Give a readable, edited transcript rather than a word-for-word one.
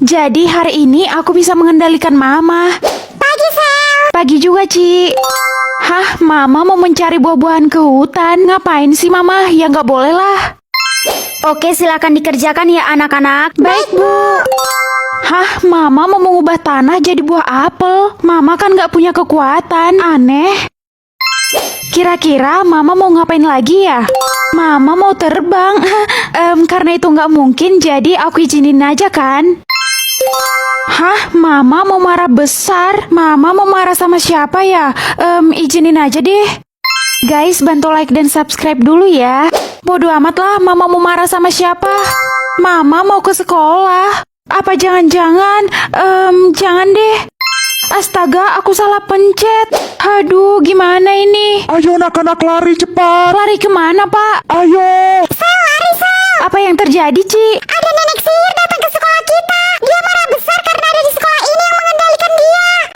Jadi hari ini aku bisa mengendalikan Mama. Pagi, Sel. Pagi juga, Ci. Hah, Mama mau mencari buah-buahan ke hutan. Ngapain sih, Mama? Ya nggak boleh lah. Oke, silakan dikerjakan ya anak-anak. Baik, Bu. Hah, Mama mau mengubah tanah jadi buah apel. Mama kan nggak punya kekuatan. Aneh. Kira-kira Mama mau ngapain lagi ya? Mama mau terbang. Karena itu nggak mungkin, jadi aku izinin aja kan? Hah, Mama mau marah besar? Mama mau marah sama siapa ya? Izinin aja deh. Guys, bantu like dan subscribe dulu ya. Bodoh amat lah, Mama mau marah sama siapa? Mama mau ke sekolah. Apa jangan-jangan? Jangan deh. Astaga, aku salah pencet. Aduh, gimana ini? Ayo anak-anak lari cepat. Lari kemana, Pak? Ayo. Sel, lari, Sel. Apa yang terjadi, Ci? Ada nenek sihir